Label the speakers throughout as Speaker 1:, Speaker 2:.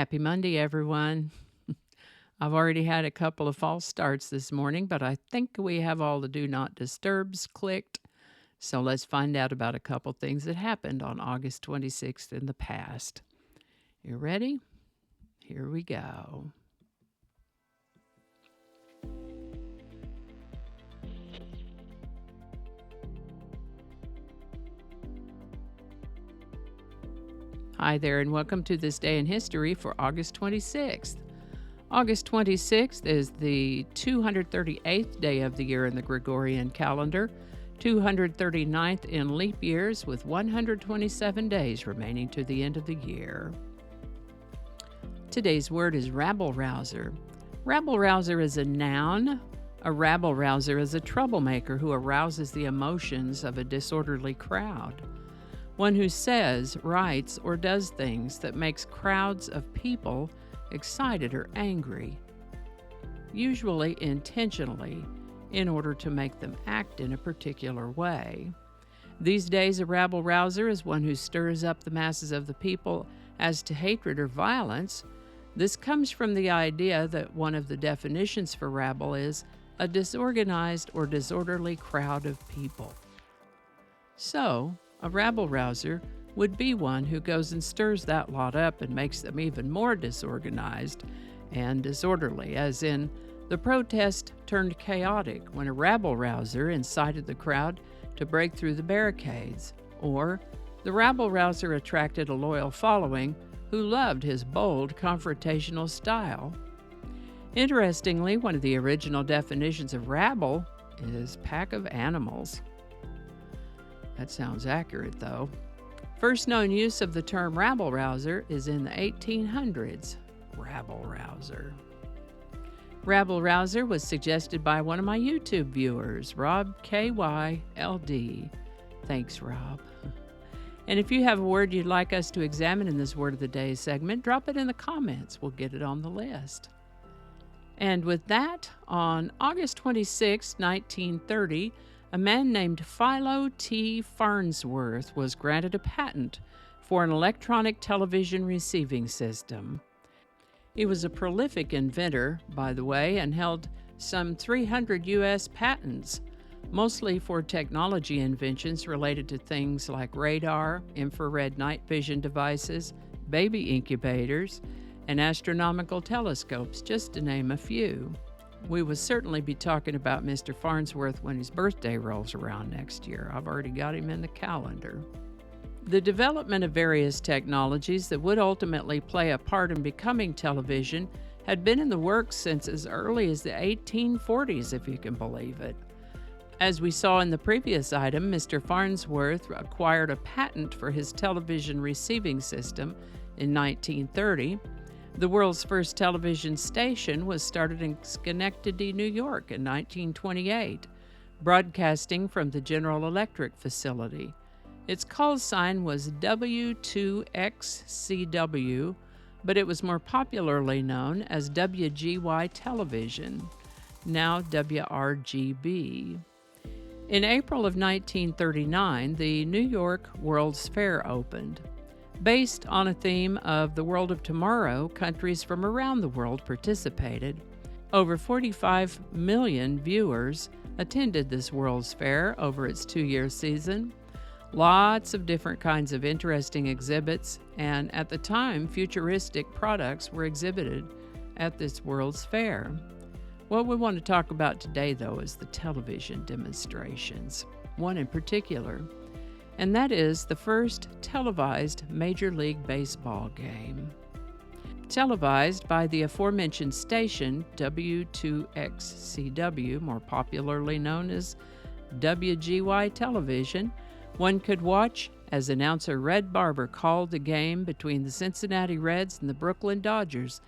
Speaker 1: Happy Monday, everyone. I've already had a couple of false starts this morning, but I think we have all the do not disturbs clicked. So let's find out about a couple things that happened on August 26th in the past. You ready? Here we go. Hi there, and welcome to This Day in History for August 26th. August 26th is the 238th day of the year in the Gregorian calendar, 239th in leap years, with 127 days remaining to the end of the year. Today's word is rabble-rouser. Rabble-rouser is a noun. A rabble-rouser is a troublemaker who arouses the emotions of a disorderly crowd. One who says, writes, or does things that makes crowds of people excited or angry, usually intentionally, in order to make them act in a particular way. These days, a rabble-rouser is one who stirs up the masses of the people as to hatred or violence. This comes from the idea that one of the definitions for rabble is a disorganized or disorderly crowd of people. So, a rabble-rouser would be one who goes and stirs that lot up and makes them even more disorganized and disorderly, as in the protest turned chaotic when a rabble-rouser incited the crowd to break through the barricades, or the rabble-rouser attracted a loyal following who loved his bold, confrontational style. Interestingly, one of the original definitions of rabble is pack of animals. That sounds accurate, though. First known use of the term rabble-rouser is in the 1800s. Rabble-rouser. Rabble-rouser was suggested by one of my YouTube viewers, Rob KYLD. Thanks, Rob. And if you have a word you'd like us to examine in this Word of the Day segment, drop it in the comments. We'll get it on the list. And with that, on August 26, 1930, a man named Philo T. Farnsworth was granted a patent for an electronic television receiving system. He was a prolific inventor, by the way, and held some 300 U.S. patents, mostly for technology inventions related to things like radar, infrared night vision devices, baby incubators, and astronomical telescopes, just to name a few. We will certainly be talking about Mr. Farnsworth when his birthday rolls around next year. I've already got him in the calendar. The development of various technologies that would ultimately play a part in becoming television had been in the works since as early as the 1840s, if you can believe it. As we saw in the previous item, Mr. Farnsworth acquired a patent for his television receiving system in 1930. The world's first television station was started in Schenectady, New York in 1928, broadcasting from the General Electric facility. Its call sign was W2XCW, but it was more popularly known as WGY Television, now WRGB. In April of 1939, the New York World's Fair opened. Based on a theme of the world of tomorrow, countries from around the world participated. Over 45 million viewers attended this World's Fair over its 2-year season. Lots of different kinds of interesting exhibits, and at the time, futuristic products were exhibited at this World's Fair. What we want to talk about today, though, is the television demonstrations, one in particular, and that is the first televised Major League Baseball game. Televised by the aforementioned station, W2XCW, more popularly known as WGY Television, one could watch as announcer Red Barber called the game between the Cincinnati Reds and the Brooklyn Dodgers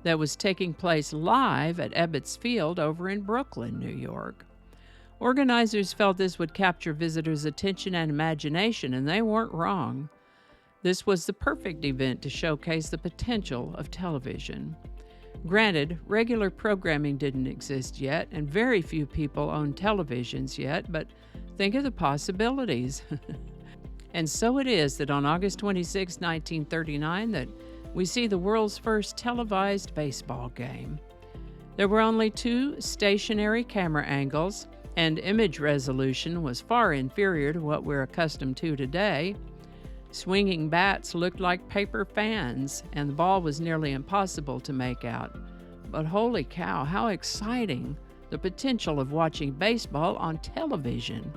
Speaker 1: that was taking place live at Ebbets Field over in Brooklyn, New York. Organizers felt this would capture visitors' attention and imagination, and they weren't wrong. This was the perfect event to showcase the potential of television. Granted, regular programming didn't exist yet, and very few people owned televisions yet, but think of the possibilities. And so it is that on August 26, 1939, that we see the world's first televised baseball game. There were only 2 stationary camera angles, and image resolution was far inferior to what we're accustomed to today. Swinging bats looked like paper fans, and the ball was nearly impossible to make out. But holy cow, how exciting! The potential of watching baseball on television.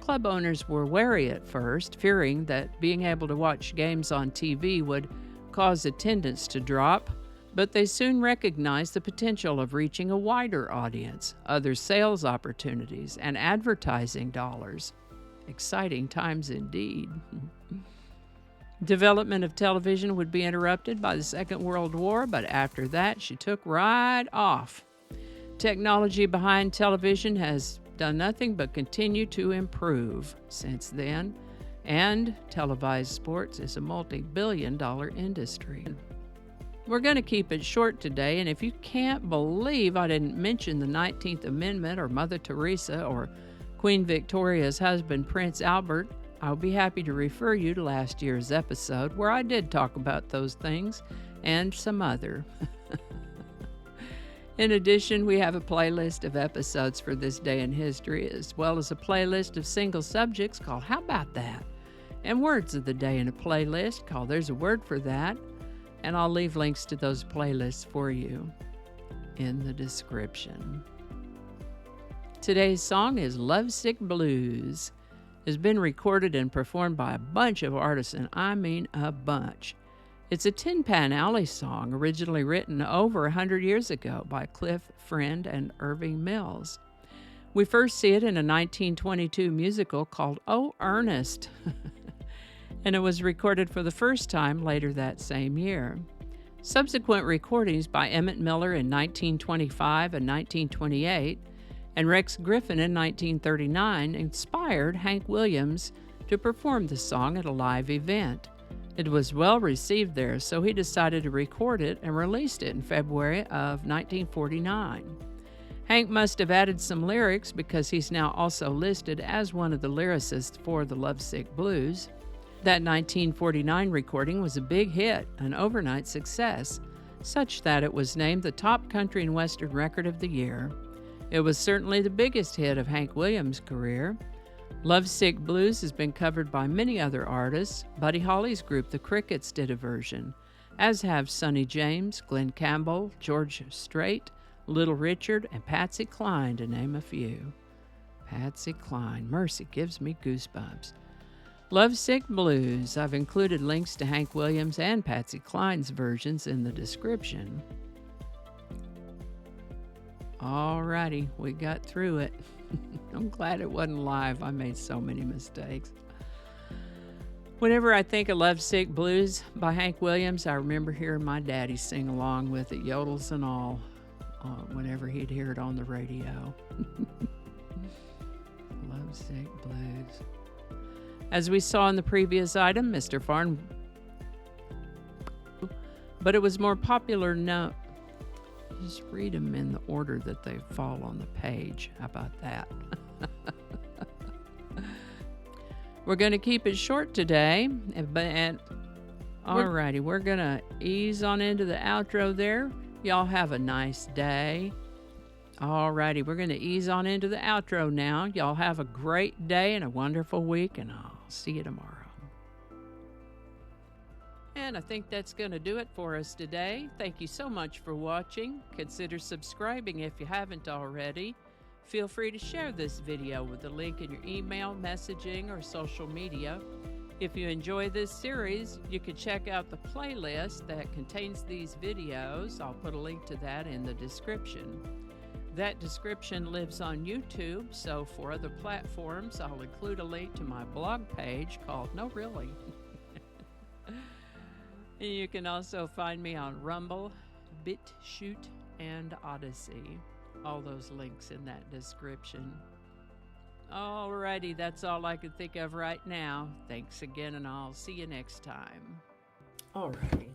Speaker 1: Club owners were wary at first, fearing that being able to watch games on TV would cause attendance to drop, but they soon recognized the potential of reaching a wider audience, other sales opportunities, and advertising dollars. Exciting times indeed. Development of television would be interrupted by the Second World War, but after that, she took right off. Technology behind television has done nothing but continue to improve since then, and televised sports is a multi-billion-dollar industry. We're going to keep it short today, and if you can't believe I didn't mention the 19th Amendment or Mother Teresa or Queen Victoria's husband, Prince Albert, I'll be happy to refer you to last year's episode where I did talk about those things and some other. In addition, we have a playlist of episodes for this day in history, as well as a playlist of single subjects called How About That? And words of the day in a playlist called There's a Word for That. And I'll leave links to those playlists for you in the description. Today's song is Lovesick Blues. It's been recorded and performed by a bunch of artists, and I mean a bunch. It's a Tin Pan Alley song originally written over 100 years ago by Cliff Friend and Irving Mills. We first see it in a 1922 musical called Oh, Ernest, and it was recorded for the first time later that same year. Subsequent recordings by Emmett Miller in 1925 and 1928 and Rex Griffin in 1939 inspired Hank Williams to perform the song at a live event. It was well received there, so he decided to record it and released it in February of 1949. Hank must have added some lyrics because he's now also listed as one of the lyricists for the Lovesick Blues. That 1949 recording was a big hit, an overnight success, such that it was named the top country and western record of the year. It was certainly the biggest hit of Hank Williams' career. Lovesick Blues has been covered by many other artists. Buddy Holly's group, The Crickets, did a version, as have Sonny James, Glenn Campbell, George Strait, Little Richard, and Patsy Cline, to name a few. Patsy Cline, mercy, gives me goosebumps. Lovesick Blues. I've included links to Hank Williams and Patsy Cline's versions in the description. Alrighty, we got through it. I'm glad it wasn't live. I made so many mistakes. Whenever I think of Lovesick Blues by Hank Williams, I remember hearing my daddy sing along with it, yodels and all, whenever he'd hear it on the radio. Lovesick Blues. As we saw in the previous item, Mr. Farn, but it was more popular now. Just read them in the order that they fall on the page. How about that? We're going to keep it short today. Alrighty, we're going to ease on into the outro there. Y'all have a nice day. Alrighty, we're going to ease on into the outro now. Y'all have a great day and a wonderful week, and I'll see you tomorrow. And I think that's going to do it for us today. Thank you so much for watching. Consider subscribing if you haven't already. Feel free to share this video with a link in your email, messaging, or social media. If you enjoy this series, you can check out the playlist that contains these videos. I'll put a link to that in the description. That description lives on YouTube, so for other platforms, I'll include a link to my blog page called No Really. And you can also find me on Rumble, BitChute, and Odyssey. All those links in that description. Alrighty, that's all I can think of right now. Thanks again, and I'll see you next time. Alrighty,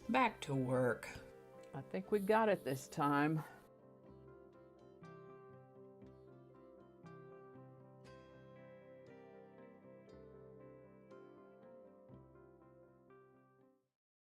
Speaker 1: back to work. I think we got it this time.